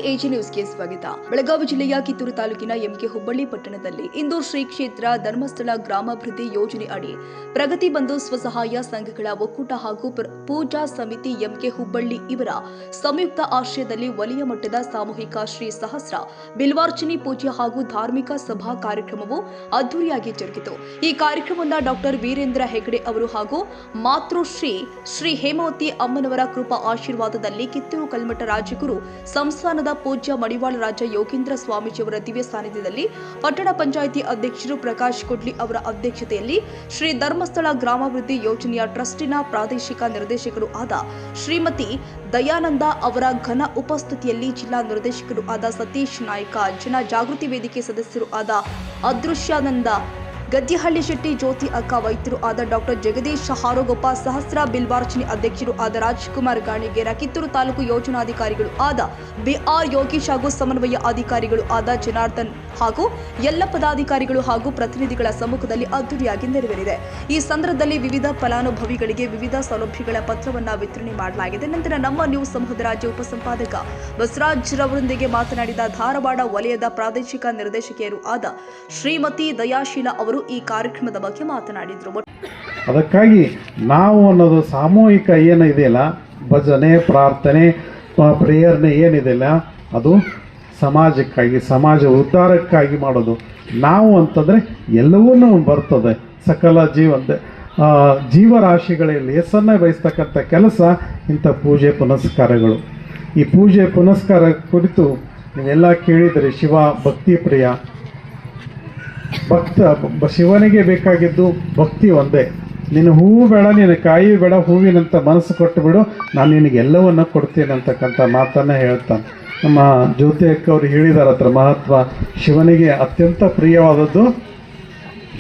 AG ನ್ಯೂಸ್ಗೆ ಸ್ವಾಗತ. ಬೆಳಗಾವಿ ಜಿಲ್ಲೆಯ ಕಿತ್ತೂರು ತಾಲೂಕಿನ ಎಂಕೆ ಹುಬ್ಬಳ್ಳಿ ಪಟ್ಟಣದಲ್ಲಿ ಇಂದು ಶ್ರೀ ಕ್ಷೇತ್ರ ಧರ್ಮಸ್ಥಳ ಗ್ರಾಮಾಭಿವೃದ್ಧಿ ಯೋಜನೆ ಅಡಿ ಪ್ರಗತಿ ಬಂಧು ಸ್ವಸಹಾಯ ಸಂಘಗಳ ಒಕ್ಕೂಟ ಹಾಗೂ ಪೂಜಾ ಸಮಿತಿ ಎಂಕೆ ಹುಬ್ಬಳ್ಳಿ ಇವರ ಸಂಯುಕ್ತ ಆಶ್ರಯದಲ್ಲಿ ವಲಯ ಮಟ್ಟದ ಸಾಮೂಹಿಕ ಶ್ರೀ ಸಹಸ್ರ ಬಿಲ್ವಾರ್ಚನೆ ಪೂಜೆ ಹಾಗೂ ಧಾರ್ಮಿಕ ಸಭಾ ಕಾರ್ಯಕ್ರಮವು ಅದ್ದೂರಿಯಾಗಿ ಜರುಗಿತು. ಈ ಕಾರ್ಯಕ್ರಮವನ್ನು ಡಾಕ್ಟರ್ ವೀರೇಂದ್ರ ಹೆಗಡೆ ಅವರು ಹಾಗೂ ಮಾತೃಶ್ರೀ ಶ್ರೀ ಹೇಮಾವತಿ ಅಮ್ಮನವರ ಕೃಪಾ ಆಶೀರ್ವಾದದಲ್ಲಿ ಕಿತ್ತೂರು ಕಲ್ಮಠ ರಾಜಗುರು ಸಂಸ್ಥಾನದ ಪೂಜ್ಯ ಮಡಿವಾಳ ರಾಜ ಯೋಗೇಂದ್ರ ಸ್ವಾಮೀಜಿಯವರ ದಿವ್ಯ ಸಾನ್ನಿಧ್ಯದಲ್ಲಿ ಪಟ್ಟಣ ಪಂಚಾಯಿತಿ ಅಧ್ಯಕ್ಷರು ಪ್ರಕಾಶ್ ಕೊಡ್ಲಿ ಅವರ ಅಧ್ಯಕ್ಷತೆಯಲ್ಲಿ ಶ್ರೀ ಧರ್ಮಸ್ಥಳ ಗ್ರಾಮಾಭಿವೃದ್ಧಿ ಯೋಜನೆಯ ಟ್ರಸ್ಟಿನ ಪ್ರಾದೇಶಿಕ ನಿರ್ದೇಶಕರು ಆದ ಶ್ರೀಮತಿ ದಯಾನಂದ ಅವರ ಘನ ಉಪಸ್ಥಿತಿಯಲ್ಲಿ ಜಿಲ್ಲಾ ನಿರ್ದೇಶಕರು ಆದ ಸತೀಶ್ ನಾಯ್ಕ, ಜನ ಜಾಗೃತಿ ವೇದಿಕೆ ಸದಸ್ಯರು ಆದ ಅದೃಶ್ಯಾನಂದ ಗದ್ದಿಹಳ್ಳಿ ಶೆಟ್ಟಿ, ಜ್ಯೋತಿ ಅಕ್ಕ, ವೈದ್ಯರು ಆದ ಡಾಕ್ಟರ್ ಜಗದೀಶ್ ಹಾರೋಗೊಪ್ಪ, ಸಹಸ್ರ ಬಿಲ್ವಾರ್ಚನೆ ಅಧ್ಯಕ್ಷರು ಆದ ರಾಜ್ಕುಮಾರ್ ಗಾಣಿಗೇರ, ಕಿತ್ತೂರು ತಾಲೂಕು ಯೋಜನಾಧಿಕಾರಿಗಳು ಆದ ಬಿಆರ್ ಯೋಗೀಶ್ ಹಾಗೂ ಸಮನ್ವಯ ಅಧಿಕಾರಿಗಳು ಆದ ಜನಾರ್ದನ್ ಹಾಗೂ ಎಲ್ಲ ಪದಾಧಿಕಾರಿಗಳು ಹಾಗೂ ಪ್ರತಿನಿಧಿಗಳ ಸಮ್ಮುಖದಲ್ಲಿ ಅದ್ದೂರಿಯಾಗಿ ನೆರವೇರಿದೆ. ಈ ಸಂದರ್ಭದಲ್ಲಿ ವಿವಿಧ ಫಲಾನುಭವಿಗಳಿಗೆ ವಿವಿಧ ಸೌಲಭ್ಯಗಳ ಪತ್ರವನ್ನು ವಿತರಣೆ ಮಾಡಲಾಗಿದೆ. ನಂತರ ನಮ್ಮ ನ್ಯೂಸ್ ಸಮೂಹದ ರಾಜ್ಯ ಉಪಸಂಪಾದಕ ಬಸವರಾಜ್ ರವರೊಂದಿಗೆ ಮಾತನಾಡಿದ ಧಾರವಾಡ ವಲಯದ ಪ್ರಾದೇಶಿಕ ನಿರ್ದೇಶಕಿಯರು ಆದ ಶ್ರೀಮತಿ ದಯಾಶೀಲ ಅವರು ಈ ಕಾರ್ಯಕ್ರಮದ ಬಗ್ಗೆ ಮಾತನಾಡಿದರು. ಅದಕ್ಕಾಗಿ ನಾವು ಅನ್ನೋದು ಸಾಮೂಹಿಕ ಏನಿದೆಯಲ್ಲ, ಭಜನೆ, ಪ್ರಾರ್ಥನೆ, ಪ್ರೇಯರ್ನೆ ಏನಿದೆಯಲ್ಲ, ಅದು ಸಮಾಜಕ್ಕಾಗಿ, ಸಮಾಜ ಉದ್ಧಾರಕ್ಕಾಗಿ ಮಾಡೋದು. ನಾವು ಅಂತಂದರೆ ಎಲ್ಲವನ್ನೂ ಬರ್ತದೆ. ಸಕಲ ಜೀವರಾಶಿಗಳಲ್ಲಿ ಹೆಸರನ್ನ ಬಯಸ್ತಕ್ಕಂಥ ಕೆಲಸ ಇಂಥ ಪೂಜೆ ಪುನಸ್ಕಾರಗಳು. ಈ ಪೂಜೆ ಪುನಸ್ಕಾರ ಕುರಿತು ನೀವೆಲ್ಲ ಕೇಳಿದರೆ, ಶಿವ ಭಕ್ತಿ ಪ್ರಿಯ ಶಿವನಿಗೆ ಬೇಕಾಗಿದ್ದು ಭಕ್ತಿ ಒಂದೇ. ನಿನ್ನ ಹೂವು ಬೇಡ, ನಿನ್ನ ಕಾಯಿ ಬೇಡ, ಹೂವಿನಂತ ಮನಸ್ಸು ಕೊಟ್ಟು ಬಿಡು, ನಾನು ನಿನಗೆ ಎಲ್ಲವನ್ನು ಕೊಡ್ತೇನೆ ಅಂತಕ್ಕಂಥ ಮಾತನ್ನು ಹೇಳ್ತಾನೆ. ನಮ್ಮ ಜ್ಯೋತಿ ಅಕ್ಕ ಅವರು ಹೇಳಿದಾರ ಹತ್ರ ಮಹತ್ವ. ಶಿವನಿಗೆ ಅತ್ಯಂತ ಪ್ರಿಯವಾದದ್ದು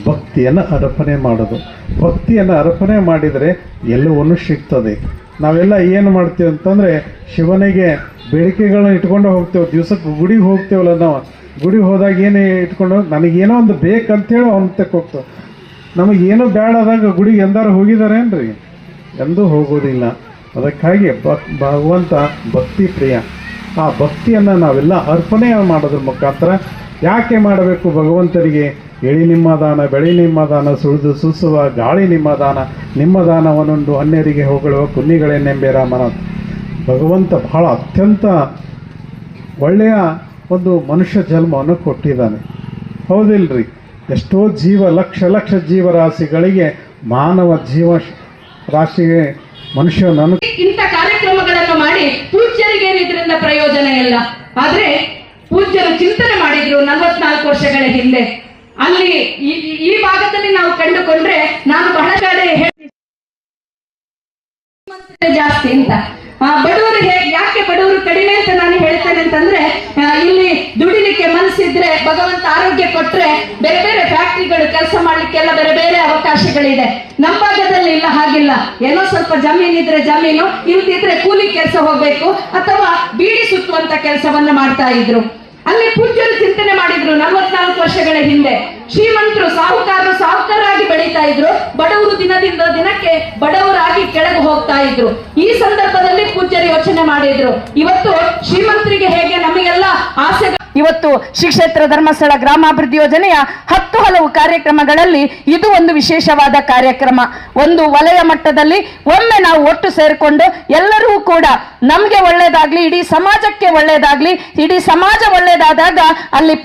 ಭಕ್ತಿಯನ್ನು ಅರ್ಪಣೆ ಮಾಡೋದು. ಭಕ್ತಿಯನ್ನು ಅರ್ಪಣೆ ಮಾಡಿದರೆ ಎಲ್ಲವನ್ನೂ ಸಿಗ್ತದೆ. ನಾವೆಲ್ಲ ಏನು ಮಾಡ್ತೀವಿ ಅಂತಂದರೆ, ಶಿವನಿಗೆ ಬೇಡಿಕೆಗಳನ್ನ ಇಟ್ಕೊಂಡು ಹೋಗ್ತೇವೆ. ದಿವಸಕ್ಕೆ ಗುಡಿಗೆ ಹೋಗ್ತೇವಲ್ಲ, ನಾವು ಗುಡಿಗೆ ಹೋದಾಗ ಏನು ಇಟ್ಕೊಂಡು ನನಗೇನೋ ಒಂದು ಬೇಕಂತೇಳಿ ಅವನಕ್ಕೆ ಹೋಗ್ತೇವೆ. ನಮಗೇನೋ ಬೇಡಾದಾಗ ಗುಡಿಗೆ ಎಂದಾರು ಹೋಗಿದಾರೇನ್ರಿ? ಎಂದೂ ಹೋಗೋದಿಲ್ಲ. ಅದಕ್ಕಾಗಿ ಭಗವಂತ ಭಕ್ತಿ ಪ್ರಿಯ. ಆ ಭಕ್ತಿಯನ್ನು ನಾವೆಲ್ಲ ಅರ್ಪಣೆ ಮಾಡೋದ್ರ ಮುಖಾಂತರ ಯಾಕೆ ಮಾಡಬೇಕು? ಭಗವಂತರಿಗೆ ಎಳಿ ನಿಮ್ಮ ದಾನ, ಬೆಳಿ ನಿಮ್ಮ ದಾನ, ಸುಳಿದು ಸೂಸುವ ಗಾಳಿ ನಿಮ್ಮ ದಾನ, ನಿಮ್ಮ ದಾನವನ್ನುಂಡು ಅನ್ಯರಿಗೆ ಹೊಗಳುವ ಕುನ್ನಿಗಳೇನೆಂಬೇರ ಮನ. ಭಗವಂತ ಬಹಳ ಅತ್ಯಂತ ಒಳ್ಳೆಯ ಒಂದು ಮನುಷ್ಯ ಜನ್ಮವನ್ನು ಕೊಟ್ಟಿದ್ದಾನೆ. ಹೌದಿಲ್ರಿ? ಎಷ್ಟೋ ಲಕ್ಷ ಜೀವರಾಶಿಗಳಿಗೆ, ಮಾನವ ಜೀವ ರಾಶಿಗೆ ಮನುಷ್ಯನನ್ನು ಇಂಥ ಕಾರ್ಯಕ್ರಮಗಳನ್ನು ಮಾಡಿ ಪೂಜ್ಯರಿಗೆ ಇದರಿಂದ ಪ್ರಯೋಜನ ಇಲ್ಲ. ಆದ್ರೆ ಪೂಜ್ಯರು ಚಿಂತನೆ ಮಾಡಿದ್ರು 44 ವರ್ಷಗಳ ಹಿಂದೆ. ಅಲ್ಲಿ ಈ ಭಾಗದಲ್ಲಿ ನಾವು ಕಂಡುಕೊಂಡ್ರೆ, ನಾನು ಬಹಳ ಕಡೆ ಜಾಸ್ತಿ ಅಂತ, ಬಡವರು ಯಾಕೆ ಬಡವರು ಕಡಿಮೆ ಅಂತ ನಾನು ಹೇಳ್ತೇನೆ ಅಂತಂದ್ರೆ, ಇಲ್ಲಿ ದುಡಿಲಿಕ್ಕೆ ಮನಸ್ಸಿದ್ರೆ ಭಗವಂತ ಆರೋಗ್ಯ ಕೊಟ್ರೆ ಬೇರೆ ಬೇರೆ ಫ್ಯಾಕ್ಟ್ರಿಗಳು ಕೆಲಸ ಮಾಡ್ಲಿಕ್ಕೆಲ್ಲ ಬೇರೆ ಬೇರೆ ಅವಕಾಶಗಳಿದೆ. ನಮ್ಮ ಭಾಗದಲ್ಲಿ ಇಲ್ಲ, ಹಾಗಿಲ್ಲ. ಏನೋ ಸ್ವಲ್ಪ ಜಮೀನಿದ್ರೆ ಜಮೀನು, ಇಲ್ದಿದ್ರೆ ಕೂಲಿ ಕೆಲಸ ಹೋಗ್ಬೇಕು ಅಥವಾ ಬೀಡಿ ಸುತ್ತುವಂತ ಕೆಲಸವನ್ನ ಮಾಡ್ತಾ ಇದ್ರು. ಅಲ್ಲಿ ಪೂಜ್ಯರು ಚಿಂತನೆ ಮಾಡಿದ್ರು 44 ವರ್ಷಗಳ ಹಿಂದೆ. ಶ್ರೀಮಂತರು ಸಾಹುಕಾರರಾಗಿ ಬೆಳೀತಾ ಇದ್ರು, ಬಡವರು ದಿನದಿಂದ ದಿನಕ್ಕೆ ಬಡವರಾಗಿ ಕೆಳಗೆ ಹೋಗ್ತಾ ಇದ್ರು. ಈ ಸಂದರ್ಭದಲ್ಲಿ ಪೂಜ್ಯರು ಯೋಚನೆ ಮಾಡಿದ್ರು, ಇವತ್ತು ಶ್ರೀಮಂತರಿಗೆ ಹೇಗೆ ನಮಗೆಲ್ಲ ಆಸೆ. ಇವತ್ತು ಶ್ರೀ ಕ್ಷೇತ್ರ ಧರ್ಮಸ್ಥಳ ಗ್ರಾಮಾಭಿವೃದ್ಧಿ ಯೋಜನೆಯ 10 ಹಲವು ಕಾರ್ಯಕ್ರಮಗಳಲ್ಲಿ ಇದು ಒಂದು ವಿಶೇಷವಾದ ಕಾರ್ಯಕ್ರಮ. ಒಂದು ವಲಯ ಮಟ್ಟದಲ್ಲಿ ಒಮ್ಮೆ ನಾವು ಒಟ್ಟು ಸೇರಿಕೊಂಡು ಎಲ್ಲರೂ ಕೂಡ ನಮ್ಗೆ ಒಳ್ಳೇದಾಗ್ಲಿ, ಇಡೀ ಸಮಾಜಕ್ಕೆ ಒಳ್ಳೇದಾಗ್ಲಿ, ಇಡೀ ಸಮಾಜ ಒಳ್ಳೇದಾದಾಗ ಅಲ್ಲಿ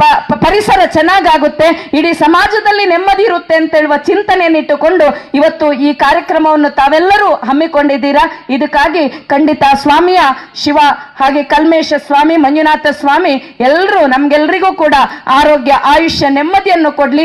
ಪರಿಸರ ಚೆನ್ನಾಗಾಗುತ್ತೆ, ಇಡೀ ಸಮಾಜದಲ್ಲಿ ನೆಮ್ಮದಿ ಇರುತ್ತೆ ಅಂತ ಹೇಳುವ ಚಿಂತನೆಯನ್ನಿಟ್ಟುಕೊಂಡು ಇವತ್ತು ಈ ಕಾರ್ಯಕ್ರಮವನ್ನು ತಾವೆಲ್ಲರೂ ಹಮ್ಮಿಕೊಂಡಿದ್ದೀರಾ. ಇದಕ್ಕಾಗಿ ಖಂಡಿತ ಸ್ವಾಮಿಯ ಶಿವ ಹಾಗೆ ಕಲ್ಮೇಶ ಸ್ವಾಮಿ, ಮಂಜುನಾಥ ಸ್ವಾಮಿ ಎಲ್ಲರೂ ನಮ್ಗೆಲ್ರಿಗೂ ಕೂಡ ಆರೋಗ್ಯ, ಆಯುಷ್ಯ, ನೆಮ್ಮದಿಯನ್ನು ಕೊಡ್ಲಿ.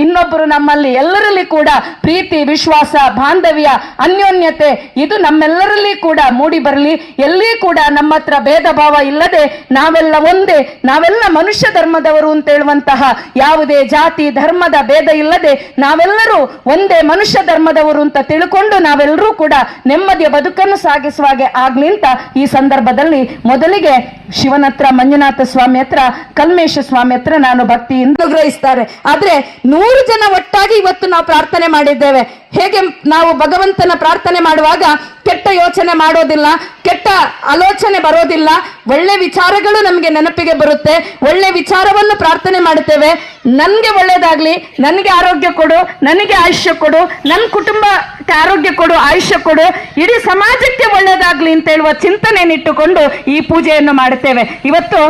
ಇನ್ನೊಬ್ಬರು ನಮ್ಮಲ್ಲಿ ಎಲ್ಲರಲ್ಲಿ ಕೂಡ ಪ್ರೀತಿ, ವಿಶ್ವಾಸ, ಬಾಂಧವ್ಯ, ಅನ್ಯೋನ್ಯತೆ ಇದು ನಮ್ಮೆಲ್ಲರಲ್ಲಿ ಕೂಡ ಮೂಡಿ ಬರಲಿ. ಎಲ್ಲಿ ಕೂಡ ನಮ್ಮ ಹತ್ರ ಭೇದ ಭಾವ ಇಲ್ಲದೆ ನಾವೆಲ್ಲ ಒಂದೇ, ನಾವೆಲ್ಲ ಮನುಷ್ಯ ಧರ್ಮದವರು ಅಂತ ಹೇಳುವಂತಹ ಯಾವುದೇ ಜಾತಿ ಧರ್ಮದ ಭೇದ ಇಲ್ಲದೆ ನಾವೆಲ್ಲರೂ ಒಂದೇ ಮನುಷ್ಯ ಧರ್ಮದವರು ಅಂತ ತಿಳ್ಕೊಂಡು ನಾವೆಲ್ಲರೂ ಕೂಡ ನೆಮ್ಮದಿಯ ಬದುಕನ್ನು ಸಾಗಿಸುವ ಹಾಗೆ ಆಗ್ಲಿ ಅಂತ ಈ ಸಂದರ್ಭದಲ್ಲಿ ಮೊದಲಿಗೆ ಶಿವನ ಹತ್ರ, ಮಂಜುನಾಥ ಸ್ವಾಮಿ ಹತ್ರ, ಕಲ್ಮೇಶ ಸ್ವಾಮಿ ಹತ್ರ ನಾನು ಭಕ್ತಿಯಿಂದ ಗ್ರಹಿಸ್ತಾರೆ. ಆದ್ರೆ 100 ಜನ ಒಟ್ಟಾಗಿ ಇವತ್ತು ನಾವು ಪ್ರಾರ್ಥನೆ ಮಾಡಿದ್ದೇವೆ. ಹೇಗೆ ನಾವು ಭಗವಂತನ ಪ್ರಾರ್ಥನೆ ಮಾಡುವಾಗ ಕೆಟ್ಟ ಯೋಚನೆ ಮಾಡೋದಿಲ್ಲ, ಕೆಟ್ಟ ಆಲೋಚನೆ ಬರೋದಿಲ್ಲ. ಒಳ್ಳೆ ವಿಚಾರಗಳು ನಮಗೆ ನೆನಪಿಗೆ ಬರುತ್ತೆ. ಒಳ್ಳೆ ವಿಚಾರವನ್ನು ಪ್ರಾರ್ಥನೆ ಮಾಡುತ್ತೇವೆ. ನನಗೆ ಒಳ್ಳೇದಾಗ್ಲಿ, ನನಗೆ ಆರೋಗ್ಯ ಕೊಡು, ನನಗೆ ಆಯುಷ್ಯ ಕೊಡು, ನನ್ನ ಕುಟುಂಬಕ್ಕೆ ಆರೋಗ್ಯ ಕೊಡು, ಆಯುಷ್ಯ ಕೊಡು, ಇಡೀ ಸಮಾಜಕ್ಕೆ ಒಳ್ಳೇದಾಗ್ಲಿ ಅಂತ ಹೇಳುವ ಚಿಂತನೆಯನ್ನಿಟ್ಟುಕೊಂಡು ಈ ಪೂಜೆಯನ್ನು ಮಾಡುತ್ತೇವೆ. ಇವತ್ತು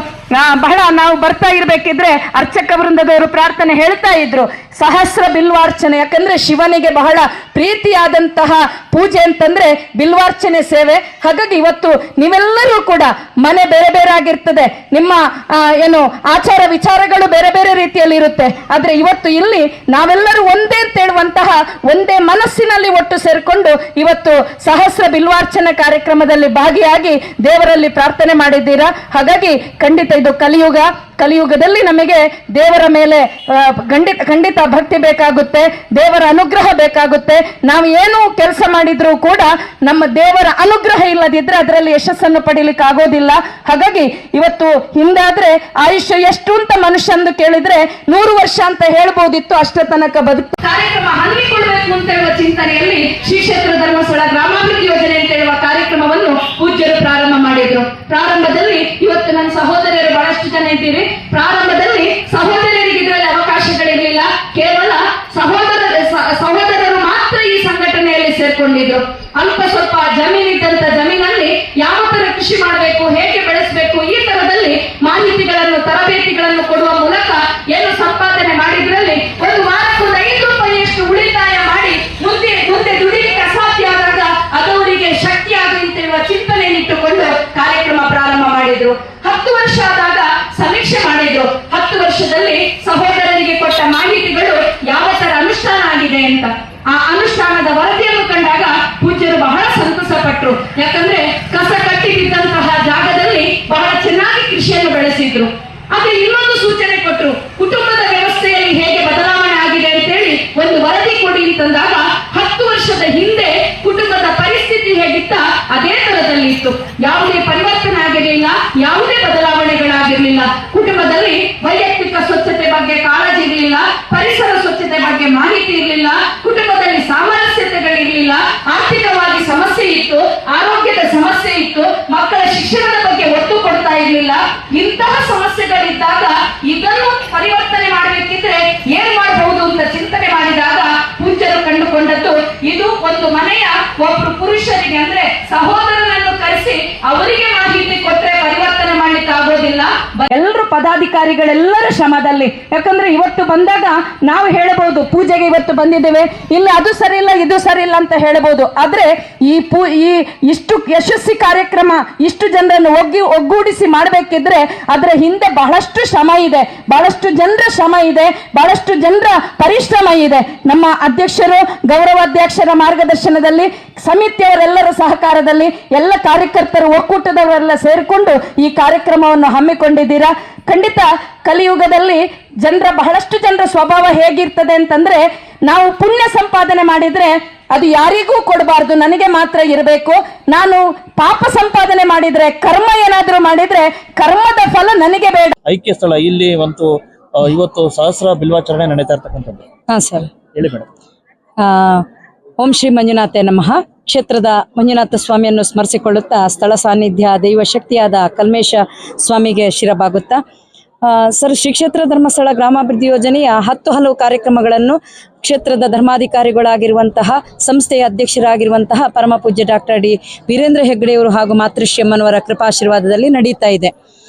ಬಹಳ ನಾವು ಬರ್ತಾ ಇರಬೇಕಿದ್ರೆ ಅರ್ಚಕ ವೃಂದದವರು ಪ್ರಾರ್ಥನೆ ಹೇಳ್ತಾ ಇದ್ರು, ಸಹಸ್ರ ಬಿಲ್ವಾರ್ಚನೆ. ಯಾಕಂದ್ರೆ ಶಿವನಿಗೆ ಬಹಳ ಪ್ರೀತಿಯಾದಂತಹ ಪೂಜೆ ಅಂತಂದ್ರೆ ಬಿಲ್ವಾರ್ಚನೆ ಸೇವೆ. ಹಾಗಾಗಿ ಇವತ್ತು ನೀವೆಲ್ಲರೂ ಕೂಡ ಮನೆ ಬೇರೆ ಬೇರೆ ಆಗಿರ್ತದೆ, ನಿಮ್ಮ ಏನು ಆಚಾರ ವಿಚಾರಗಳು ಬೇರೆ ಬೇರೆ ರೀತಿಯಲ್ಲಿ ಇರುತ್ತೆ. ಆದ್ರೆ ಇವತ್ತು ಇಲ್ಲಿ ನಾವೆಲ್ಲರೂ ಒಂದೇ ಅಂತ ಹೇಳುವಂತಹ ಒಂದೇ ಮನಸ್ಸಿನಲ್ಲಿ ಒಟ್ಟು ಸೇರಿಕೊಂಡು ಇವತ್ತು ಸಹಸ್ರ ಬಿಲ್ವಾರ್ಚನೆ ಕಾರ್ಯಕ್ರಮದಲ್ಲಿ ಭಾಗಿಯಾಗಿ ದೇವರಲ್ಲಿ ಪ್ರಾರ್ಥನೆ ಮಾಡಿದ್ದೀರಾ. ಹಾಗಾಗಿ ಖಂಡಿತ ಇದು ಕಲಿಯುಗದಲ್ಲಿ ನಮಗೆ ದೇವರ ಮೇಲೆ ಖಂಡಿತ ಭಕ್ತಿ ಬೇಕಾಗುತ್ತೆ, ದೇವರ ಅನುಗ್ರಹ ಬೇಕಾಗುತ್ತೆ. ನಾವು ಏನು ಕೆಲಸ ಮಾಡಿದ್ರೂ ಕೂಡ ನಮ್ಮ ದೇವರ ಅನುಗ್ರಹ ಇಲ್ಲದಿದ್ರೆ ಅದರಲ್ಲಿ ಯಶಸ್ಸನ್ನು ಪಡೀಲಿಕ್ಕೆ ಆಗೋದಿಲ್ಲ. ಹಾಗಾಗಿ ಇವತ್ತು ಹಿಂದಾದ್ರೆ ಆಯುಷ್ಯ ಎಷ್ಟು ಅಂತ ಮನುಷ್ಯಂದು ಕೇಳಿದ್ರೆ 100 ವರ್ಷ ಅಂತ ಹೇಳ್ಬೋದಿತ್ತು, ಅಷ್ಟ ತನಕ ಬದುಕು. ಕಾರ್ಯಕ್ರಮ ಹಮ್ಮಿಕೊಳ್ಬೇಕು ಅಂತ ಹೇಳುವ ಚಿಂತನೆಯಲ್ಲಿ ಶ್ರೀ ಕ್ಷೇತ್ರ ಧರ್ಮಸ್ಥಳ ಗ್ರಾಮಾಭಿವೃದ್ಧಿ ಯೋಜನೆ ಅಂತ ಹೇಳುವ ಕಾರ್ಯಕ್ರಮವನ್ನು ಪೂಜ್ಯರು ಪ್ರಾರಂಭ ಮಾಡಿದ್ರು. ಪ್ರಾರಂಭದಲ್ಲಿ ಇವತ್ತು ನನ್ನ ಸಹೋದರಿಯರು ಬಹಳಷ್ಟು ಜನ ಇದ್ದೀರಿ. ಪ್ರಾರಂಭದಲ್ಲಿ ಸಹೋದರಿಯರಿಗೆ ಇದರಲ್ಲಿ ಅವಕಾಶಗಳಿರಲಿಲ್ಲ. ಕೇವಲ ಸಹೋದರರು ಮಾತ್ರ ಈ ಸಂಘಟನೆಯಲ್ಲಿ ಸೇರ್ಕೊಂಡಿದ್ರು. ಅಲ್ಪ ಸ್ವಲ್ಪ ಜಮೀನಿದ್ದಂತ ಜಮೀನಲ್ಲಿ ಯಾವ ತರ ಕೃಷಿ ಮಾಡಬೇಕು, ಹೇಗೆ ಬೆಳೆಸಬೇಕು, ಈ ತರದಲ್ಲಿ ಮಾಹಿತಿಗಳನ್ನು ತರಬೇತಿಗಳನ್ನು ಕೊಡುವ ಮೂಲಕ ಏನು ಸಂಪಾದನೆ ಮಾಡಿದ್ರಲ್ಲಿ ಒಂದು ವಾರಕ್ಕೆ 5 ರೂಪಾಯಿಯಷ್ಟು ಉಳಿತಾಯ ಮಾಡಿ ಮುಂದೆ ದುಡಿಲಿಕ್ಕೆ ಅಸಾಧ್ಯ ಆದಾಗ ಅದವರಿಗೆ ಶಕ್ತಿಯಾಗಲಿ ಅಂತ ಹೇಳುವ ಚಿಂತನೆಯನ್ನಿಟ್ಟುಕೊಂಡು ಕಾರ್ಯಕ್ರಮ ಪ್ರಾರಂಭ ಮಾಡಿದ್ರು. 10 ವರ್ಷ ಆದಾಗ ಸಮೀಕ್ಷೆ ಮಾಡಿದ್ರು. 10 ವರ್ಷದಲ್ಲಿ ಸಹೋದರರಿಗೆ ಕೊಟ್ಟ ಮಾಹಿತಿಗಳು ಯಾವ ತರ ಅನುಷ್ಠಾನ ಆಗಿದೆ ಅಂತ. ಆ ಅನುಷ್ಠಾನದ ವರದಿಯನ್ನು ಕಂಡಾಗ ಪೂಜ್ಯರು ಬಹಳ ಸಂತೋಷ ಪಟ್ರು. ಯಾಕಂದ್ರೆ ಕಸ ಕಟ್ಟಿದ್ದಂತಹ ಜಾಗದಲ್ಲಿ ಬಹಳ ಚೆನ್ನಾಗಿ ಕೃಷಿಯನ್ನು ಬೆಳೆಸಿದ್ರು. ಆದ್ರೆ ಇನ್ನೊಂದು ಸೂಚನೆ ಕೊಟ್ರು, ಕುಟುಂಬದ ವ್ಯವಸ್ಥೆಯಲ್ಲಿ ಹೇಗೆ ಬದಲಾವಣೆ ಆಗಿದೆ ಅಂತೇಳಿ ಒಂದು ವರದಿ ಕೊಡಿ ಅಂತಂದಾಗ 10 ವರ್ಷದ ಹಿಂದೆ ಕುಟುಂಬದ ಪರಿಸ್ಥಿತಿ ಹೇಗಿತ್ತ ಅದೇ ತರದಲ್ಲಿ ಇತ್ತು. ಯಾವುದೇ ಪರಿವರ್ತನೆ ಆಗಿರಲಿಲ್ಲ, ಯಾವುದೇ ಬದಲಾವಣೆಗಳಾಗಿರ್ಲಿಲ್ಲ. ಕುಟುಂಬದಲ್ಲಿ ವೈಯಕ್ತಿಕ ಸ್ವಚ್ಛತೆ ಬಗ್ಗೆ ಕಾಳಜಿ ಇರಲಿಲ್ಲ, ಪರಿಸರ ಸ್ವಚ್ಛತೆ ಬಗ್ಗೆ ಮಾಹಿತಿ ಇರಲಿಲ್ಲ, ಕುಟುಂಬದಲ್ಲಿ ಸಾಮರಸ್ಯತೆಗಳಿರಲಿಲ್ಲ, ಆರ್ಥಿಕವಾಗಿ ಸಮಸ್ಯೆ ಇತ್ತು, ಆರೋಗ್ಯದ ಸಮಸ್ಯೆ ಇತ್ತು, ಮಕ್ಕಳ ಶಿಕ್ಷಣದ ಬಗ್ಗೆ ಒತ್ತು ಕೊಡ್ತಾ ಇರಲಿಲ್ಲ. ಇಂತಹ ಸಮಸ್ಯೆಗಳಿದ್ದಾಗ ಇದನ್ನು ಪರಿವರ್ತನೆ ಮಾಡಬೇಕಿದ್ರೆ ಏನ್ ಮಾಡಬಹುದು ಅಂತ ಚಿಂತನೆ ಮಾಡಿದಾಗ ಪೂಜ್ಯರು ಕಂಡುಕೊಂಡದ್ದು ಇದು ಒಂದು ಮನೆಯ ಒಬ್ರು ಪುರುಷರಿಗೆ ಅಂದ್ರೆ ಸಹೋದರನನ್ನು ಕರೆಸಿ ಅವರಿಗೆ ಮಾಹಿತಿ ಕೊಟ್ರೆ ಪರಿವರ್ತನೆ ಮಾಡ್ಲಿಕ್ಕೆ ಆಗೋದಿಲ್ಲ. ಎಲ್ಲರೂ ಪದಾಧಿಕಾರಿಗಳೆಲ್ಲರ ಶ್ರಮದಲ್ಲಿ. ಯಾಕಂದ್ರೆ ಇವತ್ತು ಬಂದಾಗ ನಾವು ಹೇಳಬಹುದು ಪೂಜೆಗೆ ಇವತ್ತು ಬಂದಿದ್ದೇವೆ, ಇಲ್ಲಿ ಅದು ಸರಿ ಇಲ್ಲ ಇದು ಸರಿ ಇಲ್ಲ ಅಂತ ಹೇಳಬಹುದು. ಆದ್ರೆ ಈ ಇಷ್ಟು ಯಶಸ್ವಿ ಕಾರ್ಯಕ್ರಮ ಇಷ್ಟು ಜನರನ್ನು ಒಗ್ಗೂಡಿಸಿ ಮಾಡಬೇಕಿದ್ರೆ ಅದರ ಹಿಂದೆ ಬಹಳಷ್ಟು ಶ್ರಮ ಇದೆ, ಬಹಳಷ್ಟು ಜನರ ಶ್ರಮ ಇದೆ, ಬಹಳಷ್ಟು ಜನರ ಪರಿಶ್ರಮ ಇದೆ. ನಮ್ಮ ಅಧ್ಯಕ್ಷರು ಗೌರವಾಧ್ಯಕ್ಷರ ಮಾರ್ಗದರ್ಶನದಲ್ಲಿ ಸಮಿತಿಯವರೆಲ್ಲರ ಸಹಕಾರದಲ್ಲಿ ಎಲ್ಲ ಕಾರ್ಯಕರ್ತರು ಒಕ್ಕೂಟದವರೆಲ್ಲ ಸೇರಿಕೊಂಡು ಈ ಕಾರ್ಯಕ್ರಮವನ್ನು ಹಮ್ಮಿಕೊಂಡಿದ್ದೀರಾ. ಖಂಡಿತ ಕಲಿಯುಗದಲ್ಲಿ ಬಹಳಷ್ಟು ಜನರ ಸ್ವಭಾವ ಹೇಗಿರ್ತದೆ ಅಂತಂದ್ರೆ, ನಾವು ಪುಣ್ಯ ಸಂಪಾದನೆ ಮಾಡಿದ್ರೆ ಅದು ಯಾರಿಗೂ ಕೊಡಬಾರ್ದು, ನನಗೆ ಮಾತ್ರ ಇರಬೇಕು. ನಾನು ಪಾಪ ಸಂಪಾದನೆ ಮಾಡಿದ್ರೆ, ಕರ್ಮ ಏನಾದ್ರೂ ಮಾಡಿದ್ರೆ ಕರ್ಮದ ಫಲ ನನಗೆ ಬೇಡ. ಐಕ್ಯ ಸ್ಥಳ ಇಲ್ಲಿ ಒಂದು ಇವತ್ತು ಸಹಸ್ರ ಬಿಲ್ವಾಚರಣೆ ನಡೀತಾ ಇರ್ತಕ್ಕಂಥದ್ದು. ಹಾ ಸರ್, ಹೇಳಿ ಮೇಡಮ್. ಓಂ ಶ್ರೀ ಮಂಜುನಾಥೆ ನಮಃ. ಕ್ಷೇತ್ರದ ಮಂಜುನಾಥ ಸ್ವಾಮಿಯನ್ನು ಸ್ಮರಿಸಿಕೊಳ್ಳುತ್ತಾ ಸ್ಥಳ ಸಾನ್ನಿಧ್ಯ ದೈವ ಶಕ್ತಿಯಾದ ಕಲ್ಮೇಶ ಸ್ವಾಮಿಗೆ ಶಿರಬಾಗುತ್ತಾ ಸರ್, ಶ್ರೀ ಕ್ಷೇತ್ರ ಧರ್ಮಸ್ಥಳ ಗ್ರಾಮಾಭಿವೃದ್ಧಿ ಯೋಜನೆಯ 10 ಹಲವು ಕಾರ್ಯಕ್ರಮಗಳನ್ನು ಕ್ಷೇತ್ರದ ಧರ್ಮಾಧಿಕಾರಿಗಳಾಗಿರುವಂತಹ ಸಂಸ್ಥೆಯ ಅಧ್ಯಕ್ಷರಾಗಿರುವಂತಹ ಪರಮ ಪೂಜ್ಯ ಡಾಕ್ಟರ್ ಡಿ ವೀರೇಂದ್ರ ಹೆಗ್ಗಡೆಯವರು ಹಾಗೂ ಮಾತೃಶ್ರೀಯಮ್ಮನವರ ಕೃಪಾಶೀರ್ವಾದದಲ್ಲಿ ನಡೀತಾ ಇದೆ.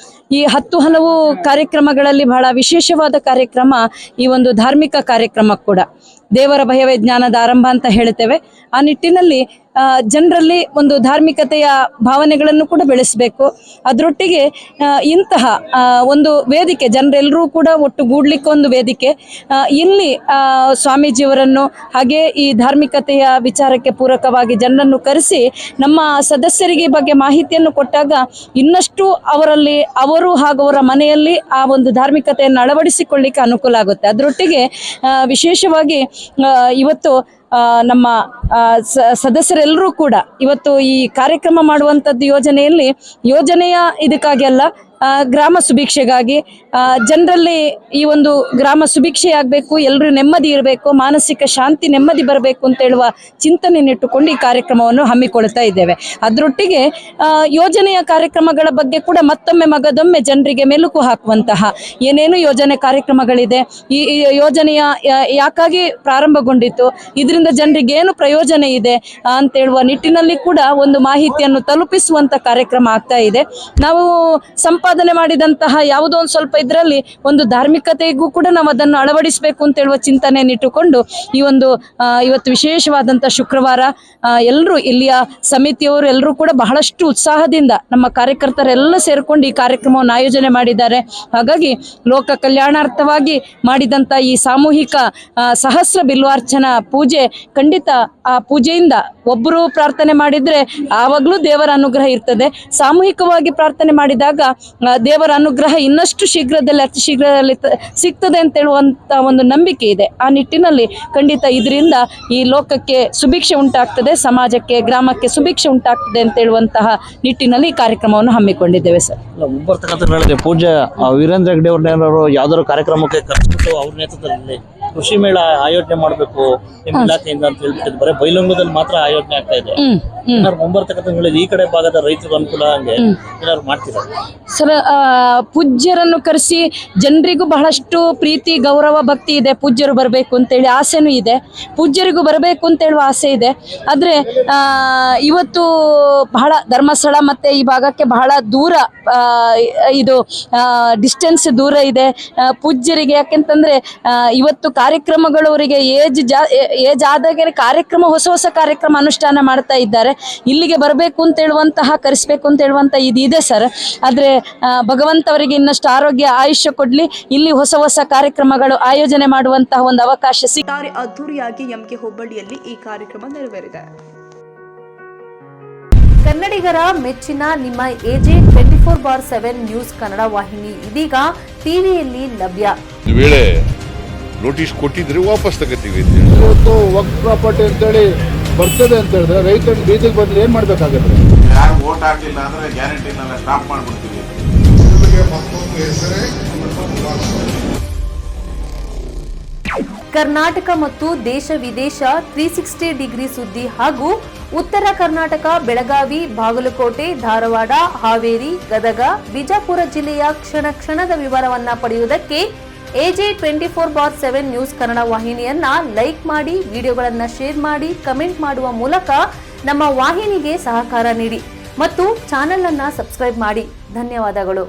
ಈ 10 ಹಲವು ಕಾರ್ಯಕ್ರಮಗಳಲ್ಲಿ ಬಹಳ ವಿಶೇಷವಾದ ಕಾರ್ಯಕ್ರಮ ಈ ಒಂದು ಧಾರ್ಮಿಕ ಕಾರ್ಯಕ್ರಮ ಕೂಡ. ದೇವರ ಭಯವೇ ಜ್ಞಾನದ ಆರಂಭ ಅಂತ ಹೇಳ್ತೇವೆ. ಆ ನಿಟ್ಟಿನಲ್ಲಿ ಜನರಲ್ಲಿ ಒಂದು ಧಾರ್ಮಿಕತೆಯ ಭಾವನೆಗಳನ್ನು ಕೂಡ ಬೆಳೆಸಬೇಕು. ಅದರೊಟ್ಟಿಗೆ ಇಂತಹ ಒಂದು ವೇದಿಕೆ, ಜನರೆಲ್ಲರೂ ಕೂಡ ಒಟ್ಟುಗೂಡ್ಲಿಕ್ಕೆ ಒಂದು ವೇದಿಕೆ ಇಲ್ಲಿ ಸ್ವಾಮೀಜಿಯವರನ್ನು ಹಾಗೆ ಈ ಧಾರ್ಮಿಕತೆಯ ವಿಚಾರಕ್ಕೆ ಪೂರಕವಾಗಿ ಜನರನ್ನು ಕರೆಸಿ ನಮ್ಮ ಸದಸ್ಯರಿಗೆ ಈ ಬಗ್ಗೆ ಮಾಹಿತಿಯನ್ನು ಕೊಟ್ಟಾಗ ಇನ್ನಷ್ಟು ಅವರಲ್ಲಿ ಅವರು ಹಾಗೂ ಅವರ ಮನೆಯಲ್ಲಿ ಆ ಒಂದು ಧಾರ್ಮಿಕತೆಯನ್ನು ಅಳವಡಿಸಿಕೊಳ್ಳಿಕ್ಕೆ ಅನುಕೂಲ ಆಗುತ್ತೆ. ಅದರೊಟ್ಟಿಗೆ ವಿಶೇಷವಾಗಿ ಇವತ್ತು ನಮ್ಮ ಸದಸ್ಯರೆಲ್ಲರೂ ಕೂಡ ಇವತ್ತು ಈ ಕಾರ್ಯಕ್ರಮ ಮಾಡುವಂಥದ್ದು ಯೋಜನೆಯ ಇದಕ್ಕಾಗಿ ಅಲ್ಲ, ಗ್ರಾಮ ಸುಭಿಕ್ಷೆಗಾಗಿ ಜನರಲ್ಲಿ ಈ ಒಂದು ಗ್ರಾಮ ಸುಭಿಕ್ಷೆಯಾಗಬೇಕು, ಎಲ್ಲರೂ ನೆಮ್ಮದಿ ಇರಬೇಕು, ಮಾನಸಿಕ ಶಾಂತಿ ನೆಮ್ಮದಿ ಬರಬೇಕು ಅಂತ ಹೇಳುವ ಚಿಂತನೆಯನ್ನಿಟ್ಟುಕೊಂಡು ಈ ಕಾರ್ಯಕ್ರಮವನ್ನು ಹಮ್ಮಿಕೊಳ್ತಾ ಇದ್ದೇವೆ. ಅದರೊಟ್ಟಿಗೆ ಯೋಜನೆಯ ಕಾರ್ಯಕ್ರಮಗಳ ಬಗ್ಗೆ ಕೂಡ ಮತ್ತೊಮ್ಮೆ ಮಗದೊಮ್ಮೆ ಜನರಿಗೆ ಮೆಲುಕು ಹಾಕುವಂತಹ ಏನೇನು ಯೋಜನೆ ಕಾರ್ಯಕ್ರಮಗಳಿದೆ, ಈ ಯೋಜನೆಯ ಯಾಕಾಗಿ ಪ್ರಾರಂಭಗೊಂಡಿತು, ಇದರಿಂದ ಜನರಿಗೆ ಏನು ಪ್ರಯೋಜನ ಇದೆ ಅಂತ ಹೇಳುವ ನಿಟ್ಟಿನಲ್ಲಿ ಕೂಡ ಒಂದು ಮಾಹಿತಿಯನ್ನು ತಲುಪಿಸುವಂತ ಕಾರ್ಯಕ್ರಮ ಆಗ್ತಾ ಇದೆ. ನಾವು ಸಂಪಾದನೆ ಮಾಡಿದಂತಹ ಯಾವುದೋ ಒಂದು ಸ್ವಲ್ಪ ಇದರಲ್ಲಿ ಒಂದು ಧಾರ್ಮಿಕತೆಗೂ ಕೂಡ ನಾವು ಅದನ್ನು ಅಳವಡಿಸಬೇಕು ಅಂತ ಹೇಳುವ ಚಿಂತನೆಯನ್ನಿಟ್ಟುಕೊಂಡು ಈ ಒಂದು ಇವತ್ತು ವಿಶೇಷವಾದಂಥ ಶುಕ್ರವಾರ ಎಲ್ಲರೂ ಇಲ್ಲಿಯ ಸಮಿತಿಯವರು ಎಲ್ಲರೂ ಕೂಡ ಬಹಳಷ್ಟು ಉತ್ಸಾಹದಿಂದ ನಮ್ಮ ಕಾರ್ಯಕರ್ತರೆಲ್ಲ ಸೇರಿಕೊಂಡು ಈ ಕಾರ್ಯಕ್ರಮವನ್ನು ಆಯೋಜನೆ ಮಾಡಿದ್ದಾರೆ. ಹಾಗಾಗಿ ಲೋಕ ಕಲ್ಯಾಣಾರ್ಥವಾಗಿ ಮಾಡಿದಂಥ ಈ ಸಾಮೂಹಿಕ ಸಹಸ್ರ ಬಿಲ್ವಾರ್ಚನಾ ಪೂಜೆ ಖಂಡಿತ ಆ ಪೂಜೆಯಿಂದ ಒಬ್ಬರು ಪ್ರಾರ್ಥನೆ ಮಾಡಿದ್ರೆ ಆವಾಗಲೂ ದೇವರ ಅನುಗ್ರಹ ಇರ್ತದೆ. ಸಾಮೂಹಿಕವಾಗಿ ಪ್ರಾರ್ಥನೆ ಮಾಡಿದಾಗ ದೇವರ ಅನುಗ್ರಹ ಇನ್ನಷ್ಟು ಶೀಘ್ರದಲ್ಲಿ ಅತಿ ಶೀಘ್ರದಲ್ಲಿ ಸಿಗ್ತದೆ ಅಂತ ಹೇಳುವಂತ ಒಂದು ನಂಬಿಕೆ ಇದೆ. ಆ ನಿಟ್ಟಿನಲ್ಲಿ ಖಂಡಿತ ಇದರಿಂದ ಈ ಲೋಕಕ್ಕೆ ಸುಭಿಕ್ಷೆ ಉಂಟಾಗ್ತದೆ, ಸಮಾಜಕ್ಕೆ ಗ್ರಾಮಕ್ಕೆ ಸುಭಿಕ್ಷೆ ಉಂಟಾಗ್ತದೆ ಅಂತ ಹೇಳುವಂತಹ ನಿಟ್ಟಿನಲ್ಲಿ ಈ ಕಾರ್ಯಕ್ರಮವನ್ನು ಹಮ್ಮಿಕೊಂಡಿದ್ದೇವೆ ಸರ್. ಮುಂಬರ್ತಕ್ಕಂಥ ಹೇಳಿದೆ ಪೂಜ್ಯ ವೀರೇಂದ್ರ ಹೆಗ್ಗಡೆ ಅವ್ರನ್ನೇನಾದ್ರು ಯಾವ್ದಾದ್ರು ಕಾರ್ಯಕ್ರಮಕ್ಕೆ ಕರೆಸ್ಬಿಟ್ಟು ಅವ್ರ ನೇತೃತ್ವದಲ್ಲಿ ಕೃಷಿ ಮೇಳ ಆಯೋಜನೆ ಮಾಡಬೇಕು ನಿಮ್ಮ ಇಲಾಖೆಯಿಂದ ಅಂತ ಹೇಳ್ಬಿಟ್ಟು ಬರೀ ಬೈಲಂಗದಲ್ಲಿ ಮಾತ್ರ ಆಯೋಜನೆ ಆಗ್ತಾ ಇದೆ. ಏನಾದ್ರು ಮುಂಬರ್ತಕ್ಕಂಥ ಹೇಳಿದ್ರೆ ಈ ಕಡೆ ಭಾಗದ ರೈತರಿಗೆ ಅನುಕೂಲ ಹಂಗೆ ಏನಾದ್ರು ಮಾಡ್ತಿದ್ದಾರೆ ಸರ್? ಪೂಜ್ಯರನ್ನು ಕರೆಸಿ ಜನರಿಗೂ ಬಹಳಷ್ಟು ಪ್ರೀತಿ ಗೌರವ ಭಕ್ತಿ ಇದೆ. ಪೂಜ್ಯರು ಬರಬೇಕು ಅಂತೇಳಿ ಆಸೆನೂ ಇದೆ, ಪೂಜ್ಯರಿಗೂ ಬರಬೇಕು ಅಂತ ಹೇಳುವ ಆಸೆ ಇದೆ. ಆದರೆ ಇವತ್ತು ಬಹಳ ಧರ್ಮಸ್ಥಳ ಮತ್ತೆ ಈ ಭಾಗಕ್ಕೆ ಬಹಳ ದೂರ, ಇದು ಡಿಸ್ಟೆನ್ಸ್ ದೂರ ಇದೆ ಪೂಜ್ಯರಿಗೆ. ಯಾಕೆಂತಂದ್ರೆ ಇವತ್ತು ಕಾರ್ಯಕ್ರಮಗಳು ಅವರಿಗೆ ಏಜ್ ಆದಾಗೆ ಕಾರ್ಯಕ್ರಮ ಹೊಸ ಕಾರ್ಯಕ್ರಮ ಅನುಷ್ಠಾನ ಮಾಡ್ತಾ ಇದ್ದಾರೆ. ಇಲ್ಲಿಗೆ ಬರಬೇಕು ಅಂತ ಹೇಳುವಂತಹ ಕರೆಸಬೇಕು ಅಂತ ಹೇಳುವಂತ ಇದೆ ಸರ್. ಆದ್ರೆ ಭಗವಂತ ಅವರಿಗೆ ಇನ್ನಷ್ಟು ಆರೋಗ್ಯ ಆಯುಷ್ಯ ಕೊಡ್ಲಿ, ಇಲ್ಲಿ ಹೊಸ ಕಾರ್ಯಕ್ರಮಗಳು ಆಯೋಜನೆ ಮಾಡುವಂತಹ ಒಂದು ಅವಕಾಶ ಸಿಗ್ತಾರೆ. ಅದ್ದೂರಿಯಾಗಿ ಎಂಕೆ ಹುಬ್ಬಳ್ಳಿಯಲ್ಲಿ ಈ ಕಾರ್ಯಕ್ರಮ ನೆರವೇರಿದೆ. ಕನ್ನಡಿಗರ ಮೆಚ್ಚಿನ ನಿಮ್ಮ AJ 24/7 ನ್ಯೂಸ್ ಕನ್ನಡ ವಾಹಿನಿ ಇದೀಗ ಟಿವಿಯಲ್ಲಿ ಲಭ್ಯ. ವೇಳೆ ನೋಟಿಸ್ ಕೊಟ್ಟಿದ್ರೆ ವಾಪಸ್ ತಗೋತೀವಿ. ಇವತ್ತು ವಕ್ಫ್ ಪ್ರಾಪರ್ಟಿ ಅಂತೇಳಿ ಬರ್ತದೆ ಅಂತ ಹೇಳಿದ್ರೆ ರೈತರು ಬೀದಿಗೆ ಬಂದ್ರೆ ಏನ್ ಮಾಡ್ಬೇಕಾಗತ್ತೆ? ಯಾರು ವೋಟ್ ಹಾಕಲಿಲ್ಲ ಅಂದ್ರೆ ಗ್ಯಾರಂಟಿನೆಲ್ಲ ಸ್ಟಾಪ್ ಮಾಡ್ಬಿಡ್ತೀವಿ. ಕರ್ನಾಟಕ ಮತ್ತು ದೇಶ ವಿದೇಶ 360 ಡಿಗ್ರಿ ಸುದ್ದಿ ಹಾಗೂ ಉತ್ತರ ಕರ್ನಾಟಕ ಬೆಳಗಾವಿ, ಬಾಗಲಕೋಟೆ, ಧಾರವಾಡ, ಹಾವೇರಿ, ಗದಗ, ಬಿಜಾಪುರ ಜಿಲ್ಲೆಯ ಕ್ಷಣದ ವಿವರವನ್ನ ಪಡೆಯುವುದಕ್ಕೆ AJ 24/7 ನ್ಯೂಸ್ ಕನ್ನಡ ವಾಹಿನಿಯನ್ನ ಲೈಕ್ ಮಾಡಿ, ವಿಡಿಯೋಗಳನ್ನ ಶೇರ್ ಮಾಡಿ, ಕಮೆಂಟ್ ಮಾಡುವ ಮೂಲಕ ನಮ್ಮ ವಾಹಿನಿಗೆ ಸಹಕಾರ ನೀಡಿ ಮತ್ತು ಚಾನೆಲ್ ಅನ್ನ ಸಬ್ಸ್ಕ್ರೈಬ್ ಮಾಡಿ. ಧನ್ಯವಾದಗಳು.